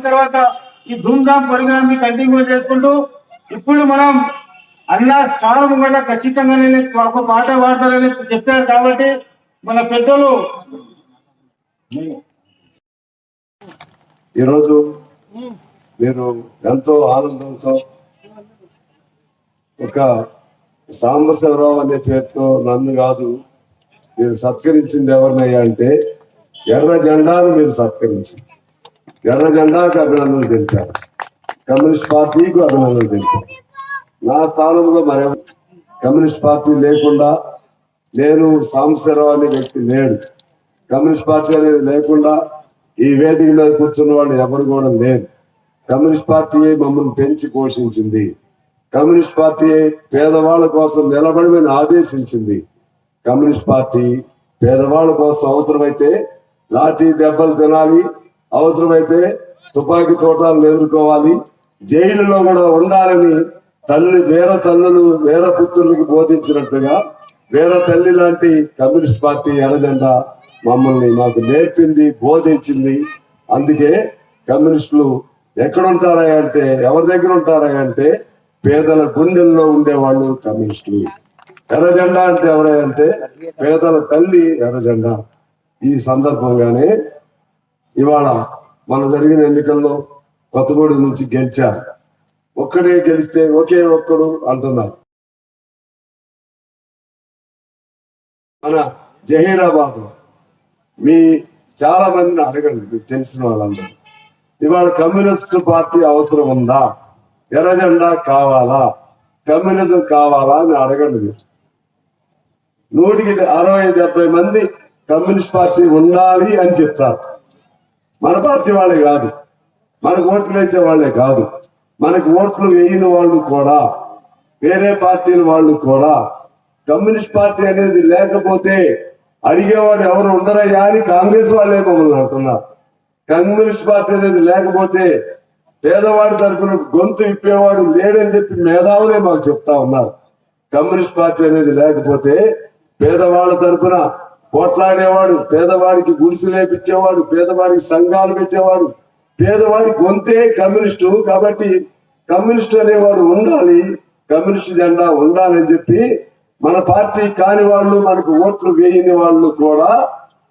తర్వాత ఈ ధూమ్ధామ్ పరిణామాన్ని కంటిన్యూ చేసుకుంటూ ఇప్పుడు మనం అన్న స్థానం కూడా ఖచ్చితంగా ఒక పాట పాడతారని చెప్పారు కాబట్టి మన పెద్దలు ఈరోజు మీరు ఎంతో ఆనందంతో ఒక సాంబశివరావు అనే పేరుతో నన్ను కాదు మీరు సత్కరించింది ఎవరినయ్యా అంటే ఎర్ర జెండాను మీరు సత్కరించింది. ఎర్ర జెండాకు అభినందనలు తెలిపారు, కమ్యూనిస్ట్ పార్టీకి అభినందనలు తెలిపారు. నా స్థానంలో మరే కమ్యూనిస్ట్ పార్టీ లేకుండా నేను సాంబశివరావు అనే వ్యక్తి లేడు. కమ్యూనిస్ట్ పార్టీ అనేది లేకుండా ఈ వేదిక మీద కూర్చున్న వాళ్ళు ఎవరు కూడా లేరు. కమ్యూనిస్ట్ పార్టీ మమ్మల్ని పెంచి పోషించింది. కమ్యూనిస్ట్ పార్టీ పేదవాళ్ళ కోసం నిలబడమని ఆదేశించింది. కమ్యూనిస్ట్ పార్టీ పేదవాళ్ళ కోసం అవసరమైతే లాఠీ దెబ్బలు తినాలి, అవసరమైతే తుపాకీ తోటాలను ఎదుర్కోవాలి, జైలులో కూడా ఉండాలని వేరే తల్లులు వేరే పుత్రులకు బోధించినట్టుగా వేరే తల్లి లాంటి కమ్యూనిస్ట్ పార్టీ ఎర్రజెండా మమ్మల్ని మాకు నేర్పింది, బోధించింది. అందుకే కమ్యూనిస్టులు ఎక్కడుంటారా అంటే ఎవరి దగ్గర ఉంటారా అంటే పేదల గుండెల్లో ఉండేవాళ్ళు కమ్యూనిస్టులు. ఎర్రజెండా అంటే ఎవరంటే పేదల తల్లి ఎర్రజెండా. ఈ సందర్భంగానే ఇవాళ మన జరిగిన ఎన్నికల్లో కొత్తగూడెం నుంచి గెలిచారు. ఒక్కడే గెలిస్తే ఒకే ఒక్కడు అంటున్నారు. మన జహీరాబాద్ మీ చాలా మందిని అడగండి, మీకు తెలిసిన వాళ్ళందరూ ఇవాళ కమ్యూనిస్ట్ పార్టీ అవసరం ఉందా, ఎర్రజెండా కావాలా, కమ్యూనిజం కావాలా అని అడగండి. మీరు 160-70 మంది కమ్యూనిస్ట్ పార్టీ ఉండాలి అని చెప్తారు. మన పార్టీ వాళ్ళే కాదు, మనకు ఓట్లు వేసే వాళ్ళే కాదు, మనకు ఓట్లు వేయని వాళ్ళు కూడా, వేరే పార్టీల వాళ్ళు కూడా కమ్యూనిస్ట్ పార్టీ అనేది లేకపోతే అడిగేవాడు ఎవరు ఉండరయ్యా అని కాంగ్రెస్ వాళ్ళే మమ్మల్ని అంటున్నారు. కమ్యూనిస్ట్ పార్టీ అనేది లేకపోతే పేదవాడి తరఫున గొంతు ఇప్పేవాడు లేడని చెప్పి మేధావులే మాకు చెప్తా ఉన్నారు. కమ్యూనిస్ట్ పార్టీ అనేది లేకపోతే పేదవాళ్ళ తరఫున పోట్లాడేవాడు, పేదవాడికి గుడిసె లేపించేవాడు, పేదవాడికి సంఘాలు పెట్టేవాడు, పేదవాడి గొంతే కమ్యూనిస్టు. కాబట్టి కమ్యూనిస్టు అనేవాడు ఉండాలి, కమ్యూనిస్ట్ జెండా ఉండాలని చెప్పి మన పార్టీ కాని వాళ్ళు, మనకు ఓట్లు వేయని వాళ్ళు కూడా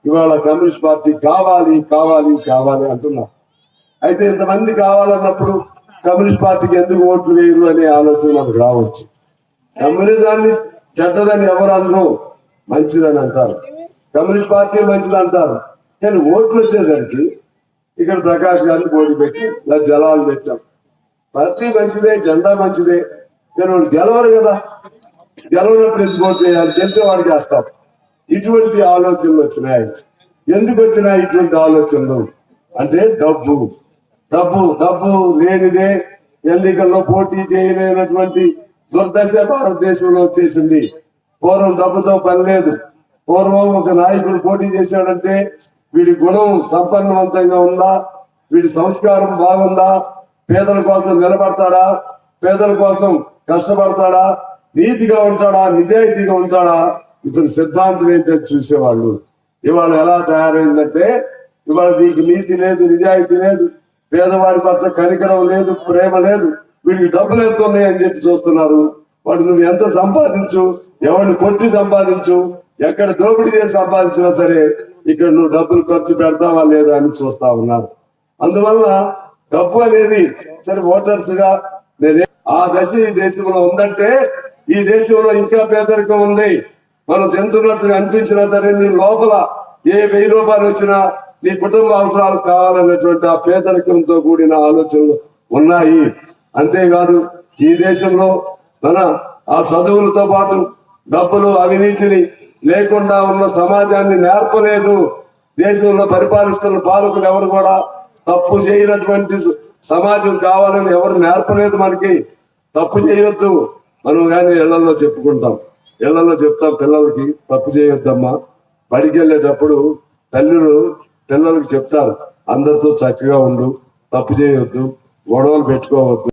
ఇవాళ కమ్యూనిస్ట్ పార్టీ కావాలి కావాలి కావాలి అంటున్నారు. అయితే ఇంతమంది కావాలన్నప్పుడు కమ్యూనిస్ట్ పార్టీకి ఎందుకు ఓట్లు వేయరు అనే ఆలోచన మనకు రావచ్చు. కమ్యూనిజాన్ని చెడ్డదని ఎవరు అందరూ మంచిదని అంటారు, కమ్యూనిస్ట్ పార్టీ మంచిది అంటారు. కానీ ఓట్లు వచ్చేసరికి ఇక్కడ ప్రకాష్ గారిని పోటీ పెట్టి ఇలా జలాలు పెట్టాం. పార్టీ మంచిదే, జెండా మంచిదే, కానీ వాడు గెలవరు కదా, గెలవనప్పుడు ఎందుకు ఓట్లు వేయాలి, గెలిచేవాడికి వేస్తాం. ఇటువంటి ఆలోచనలు వచ్చినాయి. ఎందుకు వచ్చినాయి ఇటువంటి ఆలోచనలు అంటే డబ్బు డబ్బు డబ్బు లేనిదే ఎన్నికల్లో పోటీ చేయలేనటువంటి దుర్దశ భారతదేశంలో వచ్చేసింది. పూర్వం డబ్బుతో పని లేదు. పూర్వం ఒక నాయకుడు పోటీ చేశాడంటే వీడి గుణం సంపన్నవంతంగా ఉందా, వీడి సంస్కారం బాగుందా, పేదల కోసం నిలబడతాడా, పేదల కోసం కష్టపడతాడా, నీతిగా ఉంటాడా, నిజాయితీగా ఉంటాడా, ఇతని సిద్ధాంతం ఏంటని చూసేవాళ్ళు. ఇవాళ ఎలా తయారైందంటే ఇవాళ నీకు నీతి లేదు, నిజాయితీ లేదు, పేదవాడి పట్ల కనికరం లేదు, ప్రేమ లేదు, వీడికి డబ్బులు ఎంత ఉన్నాయని చెప్పి చూస్తున్నారు. వాడు నువ్వు ఎంత సంపాదించు, ఎవరిని కొట్టి సంపాదించు, ఎక్కడ దోపిడీ చేసి సంపాదించినా సరే ఇక్కడ నువ్వు డబ్బులు ఖర్చు పెడతావా లేదా అని చూస్తా ఉన్నారు. అందువల్ల డబ్బు అనేది సరే ఓటర్స్ గా నేనే ఆ దశ ఈ దేశంలో ఉందంటే ఈ దేశంలో ఇంకా పేదరికం ఉంది. మనం తింటున్నట్టు అనిపించినా సరే నీ లోపల ఏ 1000 రూపాయలు వచ్చినా నీ కుటుంబ అవసరాలు కావాలన్నటువంటి ఆ పేదరికంతో కూడిన ఆలోచనలు ఉన్నాయి. అంతేకాదు ఈ దేశంలో మన ఆ చదువులతో పాటు డబ్బులు అవినీతిని లేకుండా ఉన్న సమాజాన్ని నేర్పలేదు. దేశంలో పరిపాలిస్తున్న పాలకులు ఎవరు కూడా తప్పు చేయనటువంటి సమాజం కావాలని ఎవరు నేర్పలేదు. మనకి తప్పు చేయొద్దు మనం కానీ ఇళ్లలో చెప్పుకుంటాం, ఇళ్లలో చెప్తాం పిల్లలకి తప్పు చేయొద్దమ్మా. బడికి వెళ్ళేటప్పుడు తల్లులు పిల్లలకు చెప్తారు అందరితో చక్కగా ఉండు, తప్పు చేయొద్దు, గొడవలు పెట్టుకోవద్దు.